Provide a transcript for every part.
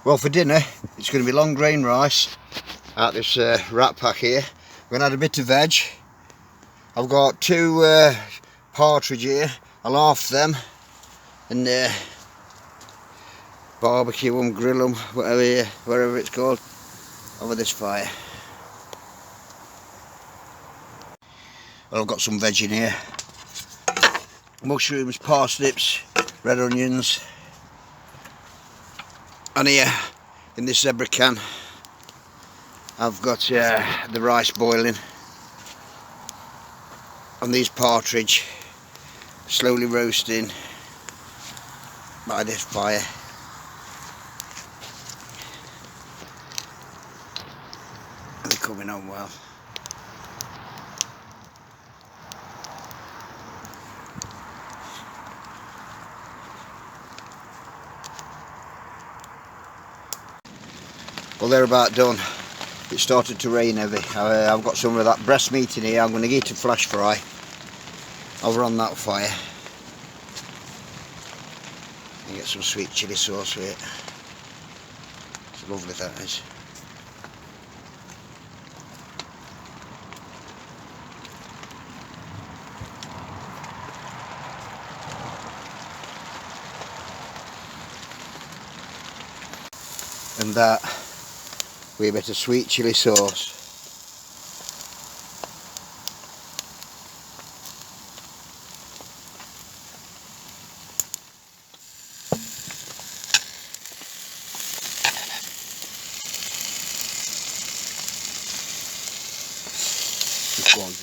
Well, for dinner it's going to be long grain rice out this rat pack here. We're going to add a bit of veg. I've got two partridge here. I'll half them and barbecue them, grill them, whatever it's called, over this fire. Well, I've got some veg in here: mushrooms, parsnips, red onions. And here in this zebra can I've got the rice boiling, and these partridge slowly roasting by this fire. They're coming on well. Well, they're about done. It started to rain heavy. I've got some of that breast meat in here. I'm going to get it to flash fry over on that fire and get some sweet chilli sauce with it. It's lovely, that is. And that with a bit of sweet chilli sauce. Just one.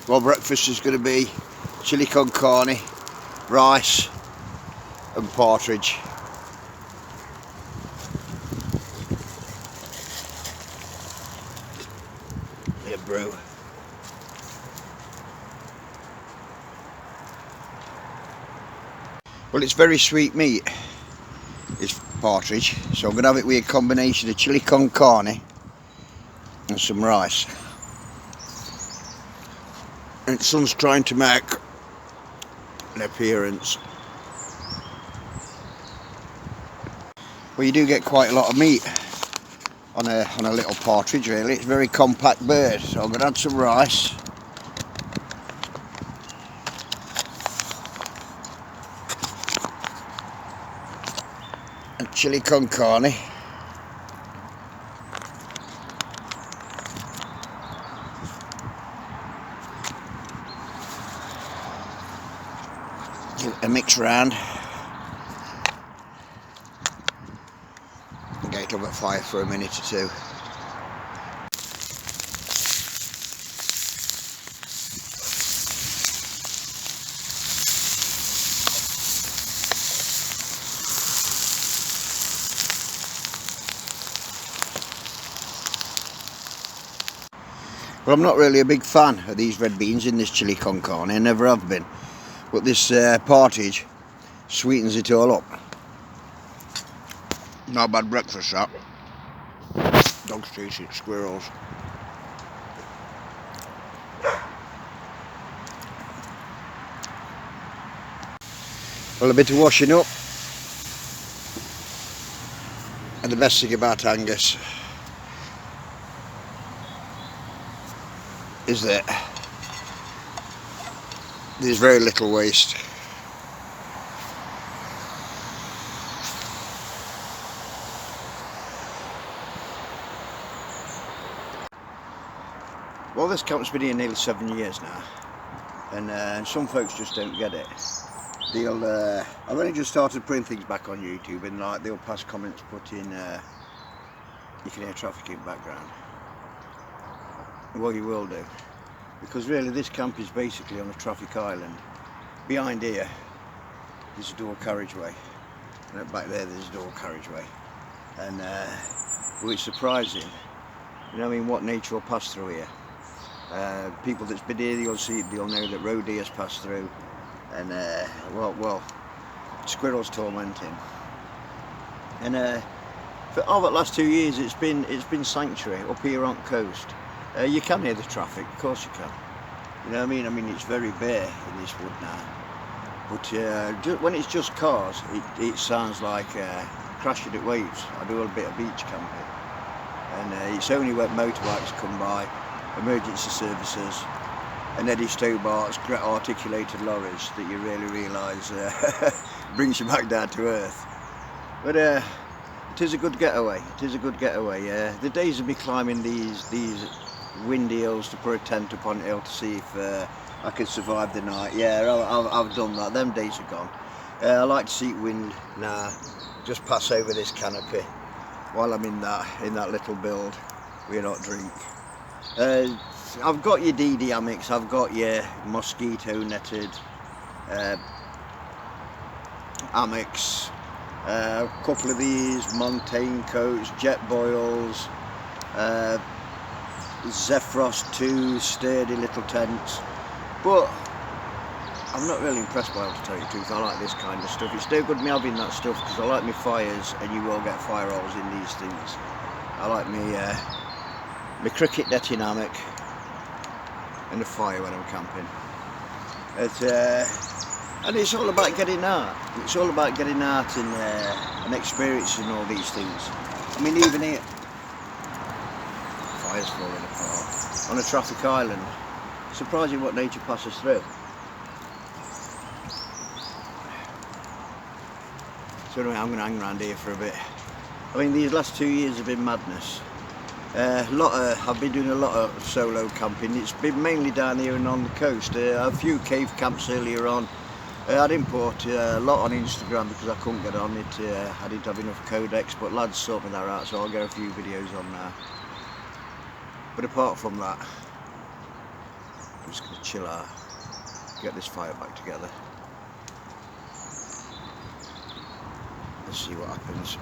Well, breakfast is going to be chili con carne, rice and partridge. Bit of brew. Well, it's very sweet meat, it's partridge, so I'm going to have it with a combination of chili con carne and some rice. And the sun's trying to make an appearance. Well, you do get quite a lot of meat on a little partridge, really. It's a very compact bird, so I'm going to add some rice. And chili con carne. Give it a mix round. And get it up at fire for a minute or two. Well, I'm not really a big fan of these red beans in this chili con carne, I never have been. But this partridge sweetens it all up. Not a bad breakfast, that. Dogs chase it, squirrels. Well, a bit of washing up. And the best thing about Angus is that there's very little waste. Well, this camp's been here nearly 7 years now, and some folks just don't get it. I've only just started putting things back on YouTube, and like they'll pass comments put in, you can hear traffic in the background. Well, you will do, because really this camp is basically on a traffic island. Behind here there's a dual carriageway, and back there there's a dual carriageway, and well, it's surprising, you know, I mean, what nature will pass through here. People that's been here, they'll know that roe deer's passed through, and well, squirrels tormenting, and for over the last 2 years it's been sanctuary up here on the coast. You can hear the traffic, of course you can. You know what I mean? I mean, it's very bare in this wood now, but when it's just cars, it sounds like crashing at waves. I do a bit of beach camping, and it's only when motorbikes come by, emergency services, and Eddie Stobart's great articulated lorries that you really realise brings you back down to earth. But it is a good getaway. It is a good getaway. The days of me climbing these windy hills to put a tent up on the hill to see if I could survive the night. Yeah, I've done that. Them days are gone. I like to see wind now. Just pass over this canopy while I'm in that little build with a hot drink. I've got your DD hammocks, I've got your mosquito netted hammocks, a couple of these montane coats, jet boils, Zephyros 2 sturdy little tents, but I'm not really impressed by it, to tell you the truth. I like this kind of stuff. It's no good me having that stuff because I like my fires, and you will get fire holes in these things. I like my cricket netting hammock and a fire when I'm camping. And it's all about getting out. It's all about getting out and experiencing all these things. I mean, even here, fire's falling apart on a traffic island. Surprising what nature passes through. So anyway, I'm going to hang around here for a bit. I mean, these last 2 years have been madness. I've been doing a lot of solo camping. It's been mainly down here and on the coast. A few cave camps earlier on. I didn't put a lot on Instagram because I couldn't get on it. I didn't have enough codecs, but lads sort me that out, so I'll get a few videos on now. But apart from that, I'm just going to chill out, get this fire back together. Let's see what happens.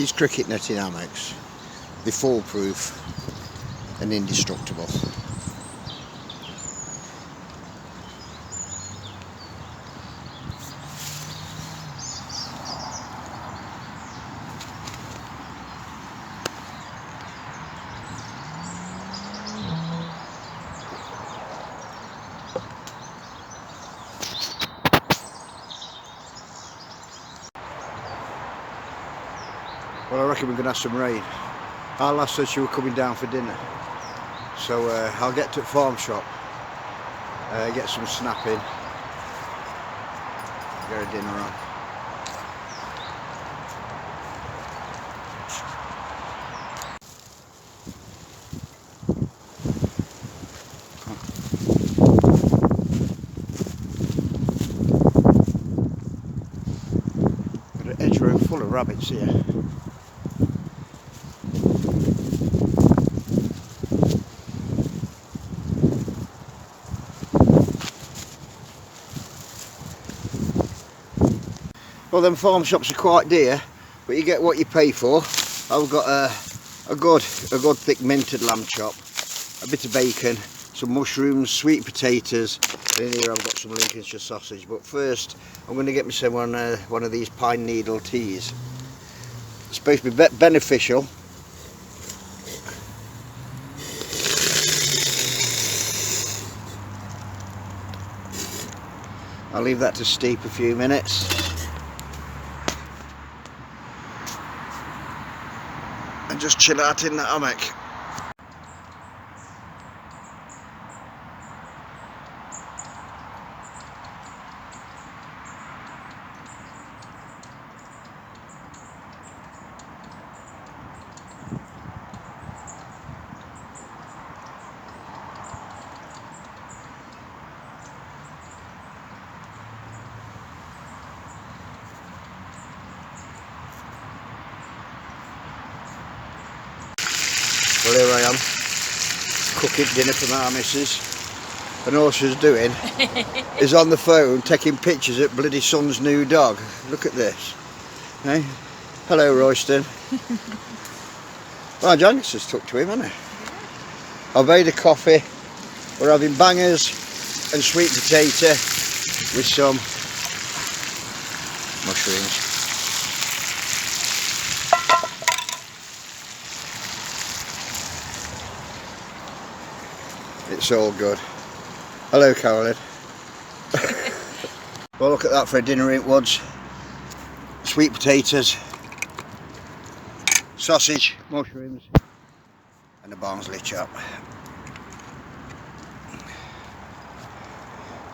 These cricket netting hammocks, they're foolproof and indestructible. Well, I reckon we're going to have some rain. Our lass said she was coming down for dinner, so I'll get to the farm shop, get some snapping, get her dinner on. Got an hedgerow full of rabbits here. Well, them farm shops are quite dear, but you get what you pay for. I've got a good thick minted lamb chop, a bit of bacon, some mushrooms, sweet potatoes, and in here I've got some Lincolnshire sausage. But first, I'm going to get myself one of these pine needle teas. It's supposed to be beneficial. I'll leave that to steep a few minutes. And just chill out in the hammock. Well, here I am, cooking dinner for my missus, and all she's doing is on the phone taking pictures at bloody son's new dog. Look at this. Hey? Hello, Royston. Well, Jangus has took to him, hasn't he? I've made a coffee. We're having bangers and sweet potato with some mushrooms. It's all good. Hello, Carolyn. Well, look at that for a dinner it was. Sweet potatoes, sausage, mushrooms, and a barnsley chop.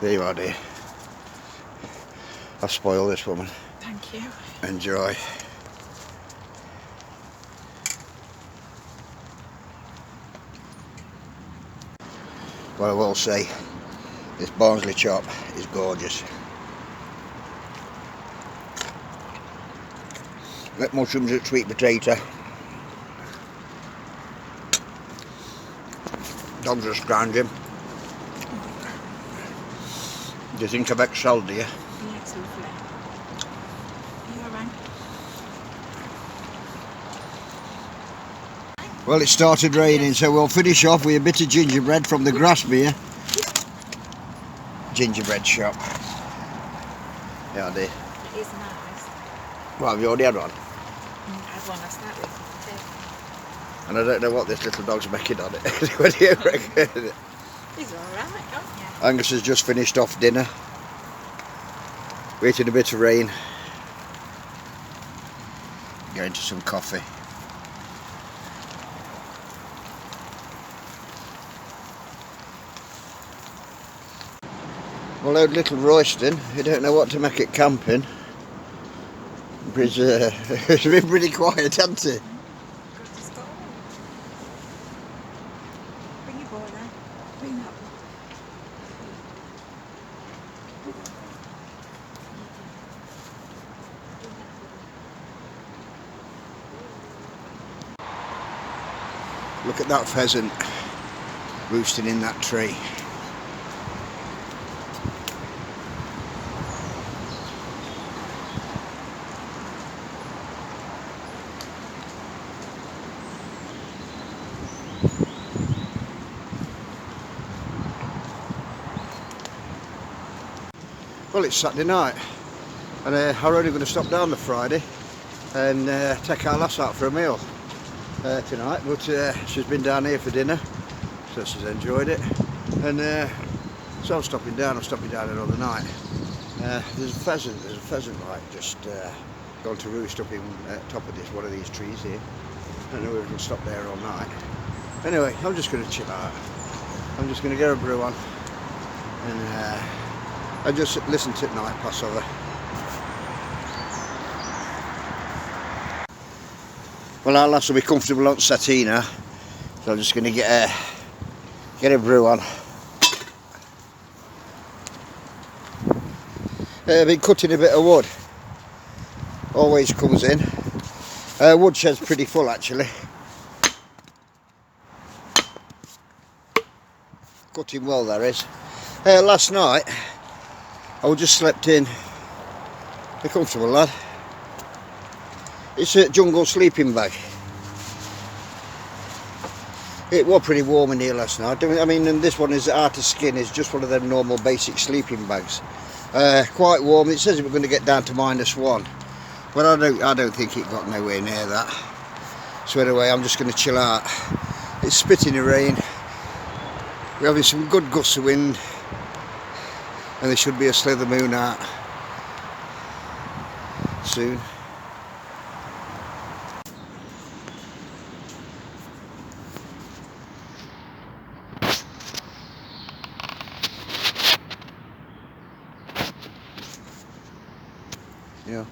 There you are, dear. I've spoiled this woman. Thank you. Enjoy. Well, I will say, this barnsley chop is gorgeous. Let mushrooms and sweet potato. Dogs are scrounging. Do you think I've excelled, do you? Yes, lovely. Are you alright? Well, it started raining, so we'll finish off with a bit of gingerbread from the Grassmere gingerbread shop. Yeah, dear. It is nice. Well, have you already had one? I had one last night with And I don't know what this little dog's making on it. What do you reckon? He's alright, don't you? Angus has just finished off dinner. Waiting a bit of rain. Going to some coffee. Well, old little Royston, who don't know what to make it camping, he's been pretty quiet, hasn't he? Good to school. Bring your boy there. Bring that one. Look at that pheasant roosting in that tree. Well, it's Saturday night, and I'm only going to stop down the Friday and take our lass out for a meal tonight. But she's been down here for dinner, so she's enjoyed it. And so I'm stopping down. Another night. There's a pheasant like just gone to roost up in top of one of these trees here. I know we can stop there all night. Anyway, I'm just going to chill out. I'm just going to get a brew on and just listen to it night pass over. Well, our lass will be comfortable on settee now, so I'm just going to get a brew on. I've been cutting a bit of wood. Always comes in. Woodshed's pretty full actually. Cutting well there is. Last night I just slept in a comfortable lad. It's a jungle sleeping bag. It was pretty warm in here last night. I mean, and this one is out of skin. It's just one of them normal basic sleeping bags. Quite warm. It says we're going to get down to -1, but I don't think it got nowhere near that. So anyway, I'm just going to chill out. It's spitting the rain. We're having some good gusts of wind, and there should be a slither moon out soon. Yeah.